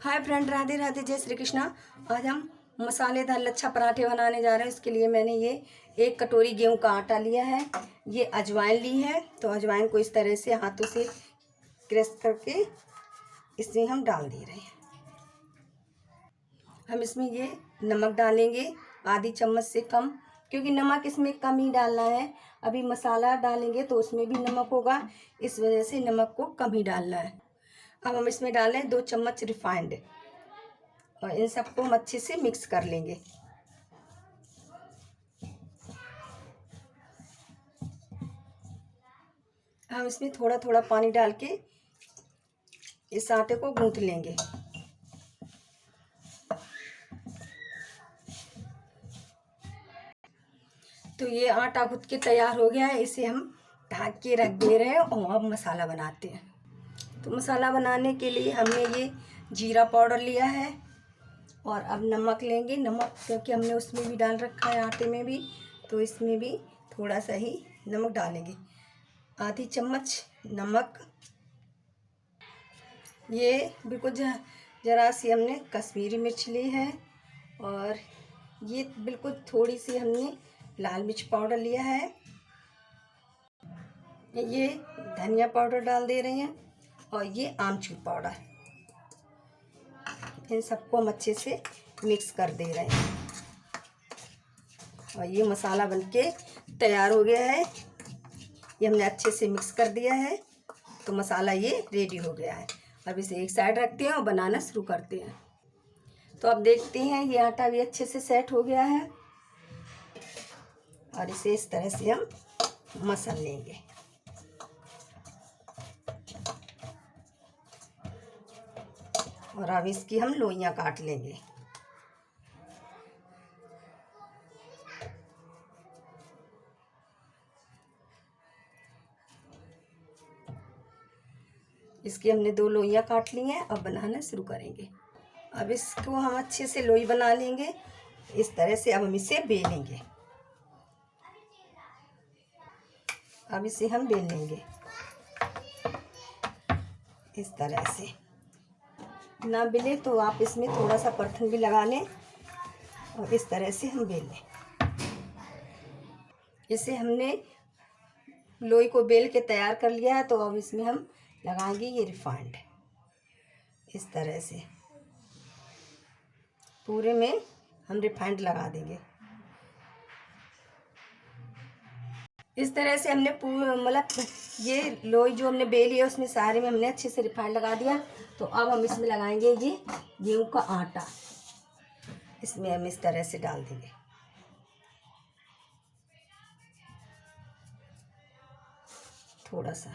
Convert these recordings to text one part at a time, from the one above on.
Hi friend, Radhe Radhe, जय श्री कृष्णा। आज हम मसालेदार लच्छा पराठे बनाने जा रहे हैं। इसके लिए मैंने ये 1 कटोरी गेहूं का आटा लिया है। ये अजवाइन ली है, तो अजवाइन को इस तरह से हाथों से क्रश करके इसमें हम डाल दे रहे हैं। हम इसमें ये नमक डालेंगे आधी चम्मच से कम, क्योंकि नमक इसमें कम ही डालना है। अभी मसाला डालेंगे तो उसमें भी नमक होगा, इस वजह से नमक को कम ही डालना है। अब हम इसमें डालें 2 चम्मच रिफाइंड और इन सबको हम अच्छे से मिक्स कर लेंगे। हम इसमें थोड़ा थोड़ा पानी डाल के इस आटे को गूंथ लेंगे। तो ये आटा गूंथ के तैयार हो गया है। इसे हम ढक के रख दे रहे हैं और अब मसाला बनाते हैं। तो मसाला बनाने के लिए हमने ये जीरा पाउडर लिया है और अब नमक लेंगे। नमक क्योंकि हमने उसमें भी डाल रखा है आटे में भी, तो इसमें भी थोड़ा सा ही नमक डालेंगे, आधी चम्मच नमक। ये बिल्कुल ज़रा सी हमने कश्मीरी मिर्च ली है और ये बिल्कुल थोड़ी सी हमने लाल मिर्च पाउडर लिया है। ये धनिया पाउडर डाल दे रहे हैं और ये आमचूर पाउडर। इन सबको हम अच्छे से मिक्स कर दे रहे हैं और ये मसाला बनके तैयार हो गया है। ये हमने अच्छे से मिक्स कर दिया है, तो मसाला ये रेडी हो गया है। अब इसे एक साइड रखते हैं और बनाना शुरू करते हैं। तो अब देखते हैं, ये आटा भी अच्छे से सेट हो गया है और इसे इस तरह से हम मसल लेंगे। और अब इसकी हम लोइयां काट लेंगे। इसकी हमने 2 लोइयां काट ली हैं। अब बनाना शुरू करेंगे। अब इसको हम अच्छे से लोई बना लेंगे इस तरह से। अब हम इसे बेलेंगे। अब इसे हम बेल लेंगे इस तरह से। ना बेले तो आप इसमें थोड़ा सा परथन भी लगा लें और इस तरह से हम बेल लें। इसे हमने लोई को बेल के तैयार कर लिया है, तो अब इसमें हम लगाएंगे ये रिफाइंड। इस तरह से पूरे में हम रिफाइंड लगा देंगे। इस तरह से हमने मतलब ये लोई जो हमने बेली है उसमें सारे में हमने अच्छे से रिफाइंड लगा दिया। तो अब हम इसमें लगाएंगे ये गेहूं का आटा। इसमें हम इस तरह से डाल देंगे। थोड़ा सा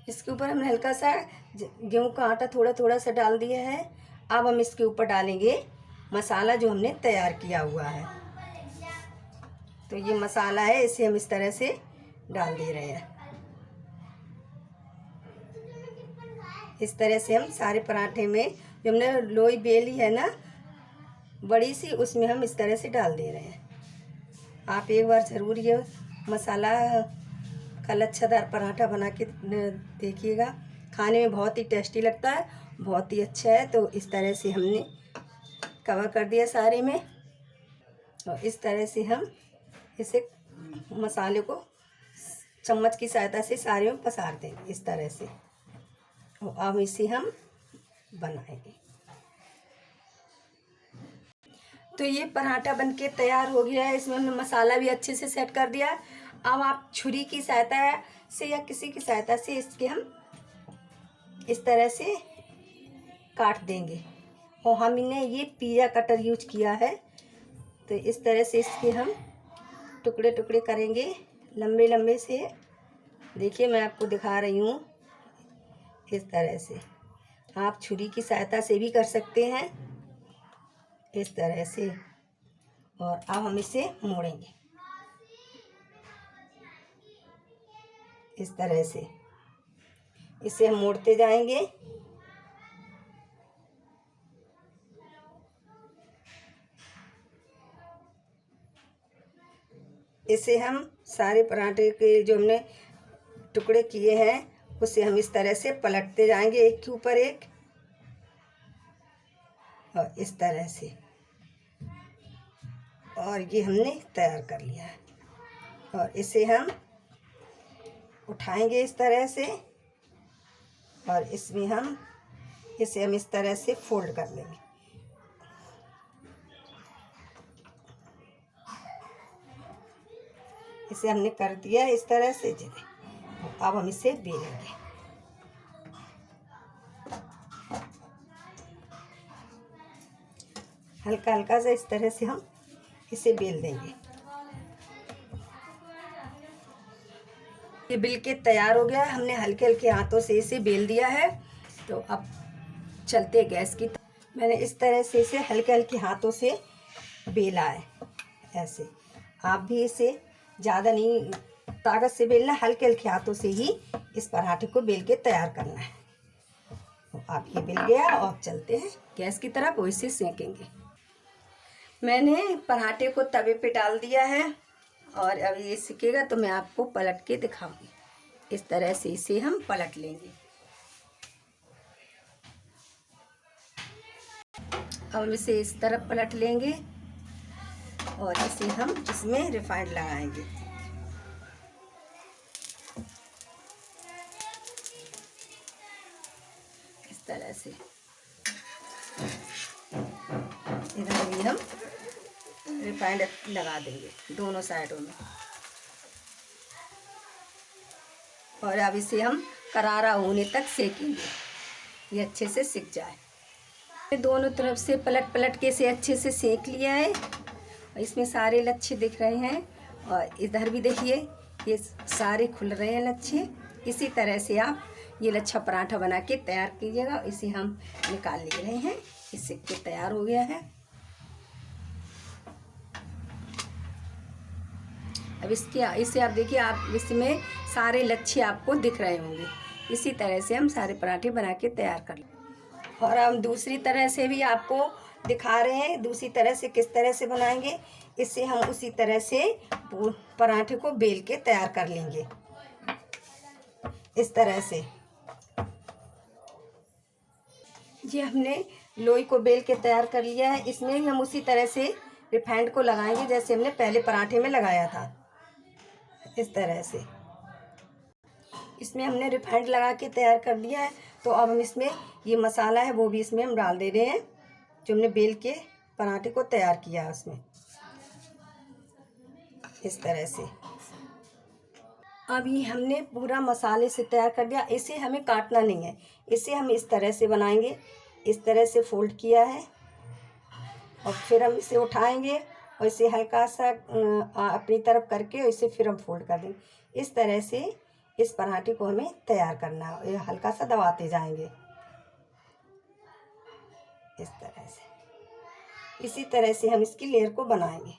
इसके ऊपर हमने हल्का सा गेहूं का आटा थोड़ा थोड़ा सा डाल दिया है। अब हम इसके ऊपर डालेंगे मसाला जो हमने तैयार किया हुआ है। तो ये मसाला है, इसे हम इस तरह से डाल दे रहे हैं। इस तरह से हम सारे पराठे में जो हमने लोई बेली है ना बड़ी सी, उसमें हम इस तरह से डाल दे रहे हैं। आप एक बार ज़रूर ये मसाला का लच्छादार पराठा बना के देखिएगा। खाने में बहुत ही टेस्टी लगता है, बहुत ही अच्छा है। तो इस तरह से हमने कवर कर दिया सारे में और इस तरह से हम इसे मसाले को चम्मच की सहायता से सारे में पसार देंगे इस तरह से। और अब इसे हम बनाएंगे। तो ये पराठा बनके तैयार हो गया है। इसमें हमने मसाला भी अच्छे से सेट कर दिया। अब आप छुरी की सहायता से या किसी की सहायता से इसके हम इस तरह से काट देंगे। और हमने ये पिज़्ज़ा कटर यूज किया है, तो इस तरह से इसके हम टुकड़े टुकड़े करेंगे लंबे लंबे से। देखिए मैं आपको दिखा रही हूँ इस तरह से। आप छुरी की सहायता से भी कर सकते हैं इस तरह से। और अब हम इसे मोड़ेंगे इस तरह से। इसे हम मोड़ते जाएंगे। इसे हम सारे पराठे के जो हमने टुकड़े किए हैं उसे हम इस तरह से पलटते जाएंगे, एक के ऊपर एक, और इस तरह से। और ये हमने तैयार कर लिया है। और इसे हम उठाएंगे इस तरह से, और इसमें हम इसे इस तरह से फोल्ड कर लेंगे। इसे हमने कर दिया इस तरह से जी। अब हम इसे बेलेंगे। हल्का हल्का सा इस तरह से हम इसे बेल देंगे। ये बिल के तैयार हो गया है। हमने हल्के हल्के हाथों से इसे बेल दिया है। तो अब चलते गैस की। मैंने इस तरह से इसे हल्के हल्के हाथों से बेला है ऐसे। आप भी इसे ज़्यादा नहीं ताकत से बेलना, हल्के हल्के हाथों से ही इस पराठे को बेल के तैयार करना है। तो आप ये बेल गया और चलते हैं गैस की तरफ, वो इसे सेकेंगे। मैंने पराठे को तवे पे डाल दिया है और अब ये सिकेगा तो मैं आपको पलट के दिखाऊंगी। इस तरह से इसे हम पलट लेंगे। अब हम इसे इस तरफ पलट लेंगे और इसे हम इसमें रिफाइंड लगाएंगे। इस तरह से इधर भी हम रिफाइंड लगा देंगे दोनों साइडों में। और अब इसे हम करारा होने तक सेकेंगे, ये अच्छे से सिक जाए। दोनों तरफ से पलट पलट के इसे अच्छे से सेक लिया है। इसमें सारे लच्छे दिख रहे हैं और इधर भी देखिए ये सारे खुल रहे हैं लच्छे। इसी तरह से आप ये लच्छा पराठा बना के तैयार कीजिएगा। इसे हम निकाल ले रहे हैं। ये सिक के तैयार हो गया है। अब इसे आप देखिए, आप इसमें सारे लच्छे आपको दिख रहे होंगे। इसी तरह से हम सारे पराठे बना के तैयार कर लें। और हम दूसरी तरह से भी आपको दिखा रहे हैं, दूसरी तरह से किस तरह से बनाएंगे। इससे हम उसी तरह से पराठे को बेल के तैयार कर लेंगे इस तरह से। ये हमने लोई को बेल के तैयार कर लिया है। इसमें भी हम उसी तरह से रिफाइंड को लगाएंगे जैसे हमने पहले पराठे में लगाया था। इस तरह से इसमें हमने रिफाइंड लगा के तैयार कर दिया है। तो अब हम इसमें ये मसाला है वो भी इसमें हम डाल दे रहे हैं जो हमने बेल के पराठे को तैयार किया है उसमें, इस तरह से। अब ये हमने पूरा मसाले से तैयार कर दिया। इसे हमें काटना नहीं है, इसे हम इस तरह से बनाएंगे। इस तरह से फोल्ड किया है और फिर हम इसे उठाएंगे और इसे हल्का सा अपनी तरफ करके इसे फिर हम फोल्ड कर देंगे। इस तरह से इस पराठे को हमें तैयार करना है। ये हल्का सा दबाते जाएंगे इस तरह से। इसी तरह से हम इसकी लेयर को बनाएंगे।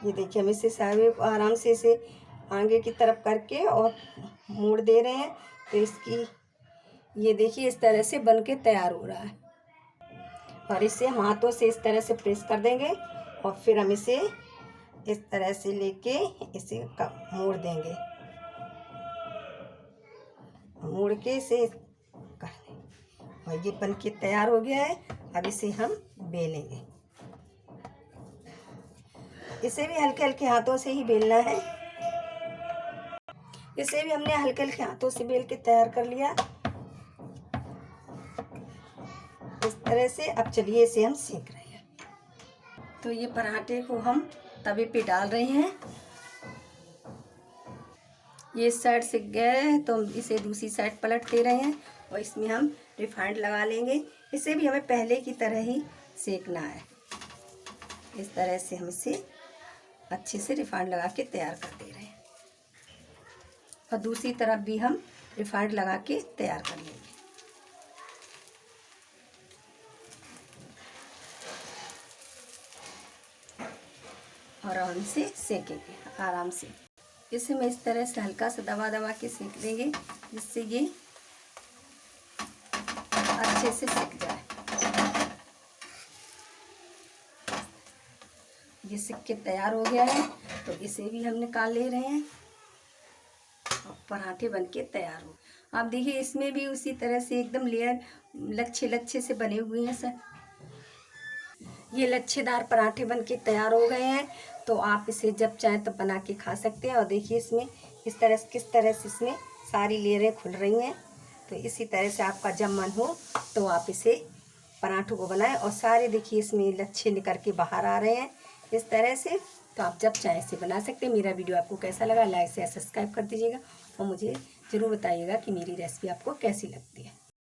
ये देखिए हम इसे सारे आराम से इसे आगे की तरफ करके और मोड़ दे रहे हैं। तो इसकी ये देखिए इस तरह से बन के तैयार हो रहा है। और इसे हम हाथों से इस तरह से प्रेस कर देंगे और फिर हम इसे इस तरह से लेके इसे मोड़ देंगे, मोड़ के इसे कर देंगे। और ये बन के तैयार हो गया है। अब इसे हम बेलेंगे। इसे भी हल्के हल्के हाथों से ही बेलना है। इसे भी हमने हल्के हल्के हाथों से बेल के तैयार कर लिया इस तरह से। अब चलिए इसे हम सेक रहे हैं। तो ये पराठे को हम तवे पे डाल रहे हैं। ये इस साइड सिक गया है तो हम इसे दूसरी साइड पलट दे रहे हैं और इसमें हम रिफाइंड लगा लेंगे। इसे भी हमें पहले की तरह ही सेकना है। इस तरह से हम इसे अच्छे से रिफाइंड लगा के तैयार कर दे रहे हैं और दूसरी तरफ भी हम रिफाइंड लगा के तैयार कर लेंगे। और हम इसे सेकेंगे आराम से। इसे मैं इस तरह से हल्का सा दबा दबा के सेक देंगे जिससे ये अच्छे से सिक जाए। ये सिक के तैयार हो गया है, तो इसे भी हम निकाल ले रहे हैं और पराठे बनके तैयार हो। आप देखिए इसमें भी उसी तरह से एकदम लेयर लच्छे लच्छे से बने हुए हैं सर। ये लच्छेदार पराठे बनके तैयार हो गए हैं, तो आप इसे जब चाहें तब बना के खा सकते हैं। और देखिए इसमें किस तरह से इसमें सारी लेयरें खुल रही हैं। तो इसी तरह से आपका जब मन हो तो आप इसे पराठों को बनाएं। और सारे देखिए इसमें लच्छे निकल के बाहर आ रहे हैं इस तरह से। तो आप जब चाहें इसे बना सकते हैं। मेरा वीडियो आपको कैसा लगा, लाइक शेयर सब्सक्राइब कर दीजिएगा और मुझे ज़रूर बताइएगा कि मेरी रेसिपी आपको कैसी लगती है।